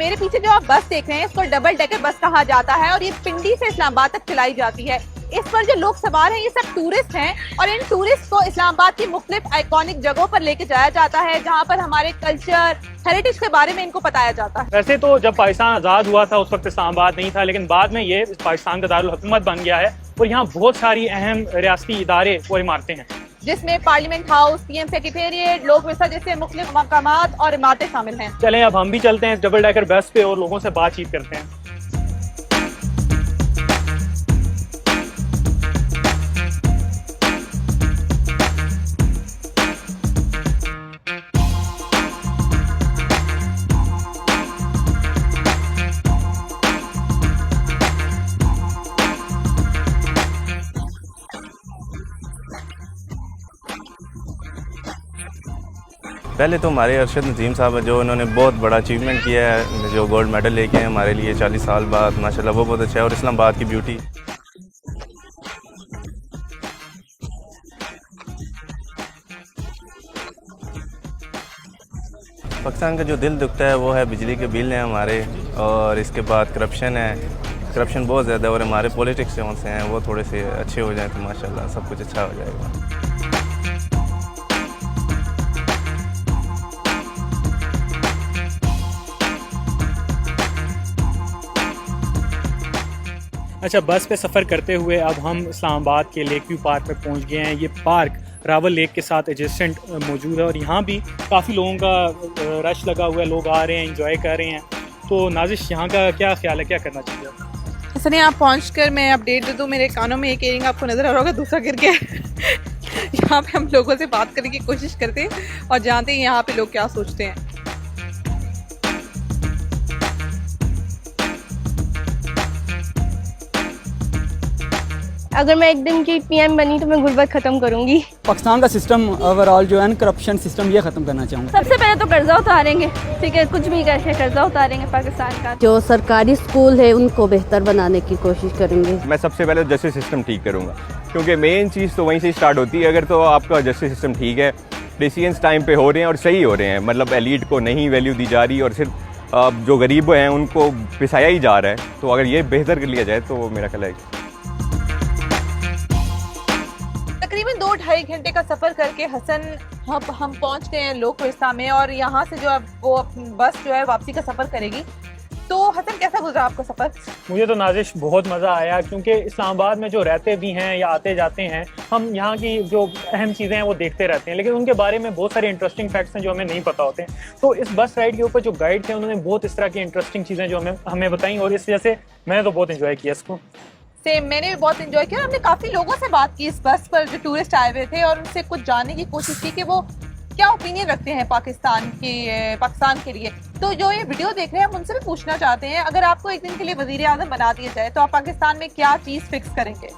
मेरे पीछे जो आप बस देख रहे हैं इसको डबल डेकर बस कहा जाता है और ये पिंडी से इस्लामाबाद तक चलाई जाती है। इस पर जो लोग सवार हैं ये सब टूरिस्ट हैं और इन टूरिस्ट को इस्लामाबाद की मुख्तलिफ आइकॉनिक जगहों पर लेके जाया जाता है जहाँ पर हमारे कल्चर हेरिटेज के बारे में इनको बताया जाता है। वैसे तो जब पाकिस्तान आज़ाद हुआ था उस वक्त इस्लामाबाद नहीं था, लेकिन बाद में ये पाकिस्तान का दारुल हुकूमत बन गया है और यहाँ बहुत सारी अहम रियासती इदारे और इमारतें हैं, जिसमें पार्लियामेंट हाउस, पीएम सेक्रेटेरिएट, लोक विरसा जैसे मुख्तलिफ मकामात और इमारतें शामिल हैं। चलें अब हम भी चलते हैं डबल डेकर बस पे और लोगों से बातचीत करते हैं। पहले तो हमारे अरशद नज़ीम साहब है जो उन्होंने बहुत बड़ा अचीवमेंट किया है, जो गोल्ड मेडल लेके आए हमारे लिए 40 साल बाद, माशाल्लाह वो बहुत अच्छा है। और इस्लामाबाद की ब्यूटी, पाकिस्तान का जो दिल दुखता है वो है बिजली के बिल हैं हमारे, और इसके बाद करप्शन है, करप्शन बहुत ज़्यादा है। और हमारे पॉलिटिक्स जो से हैं वो थोड़े से अच्छे हो जाएँ तो माशाल्लाह सब कुछ अच्छा हो जाएगा। अच्छा, बस पे सफ़र करते हुए अब हम इस्लामाबाद के लेक व्यू पार्क में पहुंच गए हैं। ये पार्क रावल लेक के साथ एडजेसेंट मौजूद है और यहाँ भी काफ़ी लोगों का रश लगा हुआ है, लोग आ रहे हैं, एंजॉय कर रहे हैं। तो नाजिश, यहाँ का क्या ख्याल है, क्या करना चाहिए? हसन, यहाँ पहुँचकर मैं अपडेट दे दूँ, मेरे कानों में एक इयरिंग आपको नज़र आ रहा होगा, दूसरा गिर गया है। यहाँ पे हम लोगों से बात करने की कोशिश करते हैं और जानते हैं यहाँ पे लोग क्या सोचते हैं। अगर मैं एक दिन की पीएम बनी तो मैं गुर्बत खत्म करूंगी। पाकिस्तान का सिस्टम ओवरऑल जो है ना, करप्शन सिस्टम, ये खत्म करना चाहूँगा। सबसे पहले तो कर्जा उतारेंगे, ठीक है, कुछ भी करके कर्जा उतारेंगे पाकिस्तान का। जो सरकारी स्कूल है उनको बेहतर बनाने की कोशिश करेंगे। मैं सबसे पहले जस्टिस सिस्टम ठीक करूँगा, क्योंकि मेन चीज़ तो वहीं से स्टार्ट होती है। अगर तो आपका जस्टिस सिस्टम ठीक है, डिसीजंस टाइम पे हो रहे हैं और सही हो रहे हैं, मतलब एलीट को नहीं वैल्यू दी जा रही और सिर्फ जो गरीब हैं उनको पिसाया ही जा रहा है, तो अगर ये बेहतर कर लिया जाए तो मेरा ख्याल है। तकरीबन 2-2.5 घंटे का सफर करके हसन हम पहुंच गए हैं लोक विरसा में और यहाँ से जो अब वो बस जो है वापसी का सफर करेगी। तो हसन, कैसा गुजरा आपका सफर? मुझे तो नाजिश बहुत मज़ा आया, क्योंकि इस्लामाबाद में जो रहते भी हैं या आते जाते हैं, हम यहाँ की जो अहम चीज़ें हैं वो देखते रहते हैं, लेकिन उनके बारे में बहुत सारे इंटरेस्टिंग फैक्ट्स हैं जो हमें नहीं पता होते हैं। तो इस बस राइड के ऊपर जो गाइड थे उन्होंने बहुत इस तरह की इंटरेस्टिंग चीज़ें जो हमें बताई और इस वजह से मैंने तो बहुत इंजॉय किया इसको। सेम, मैंने भी बहुत एंजॉय किया। हमने काफ़ी लोगों से बात की इस बस पर जो टूरिस्ट आए हुए थे और उनसे कुछ जानने की कोशिश की कि वो क्या ओपिनियन रखते हैं पाकिस्तान के लिए। तो जो ये वीडियो देख रहे हैं हम उनसे भी पूछना चाहते हैं, अगर आपको एक दिन के लिए वजीर आज़म बना दिया जाए तो आप पाकिस्तान में क्या चीज़ फिक्स करेंगे?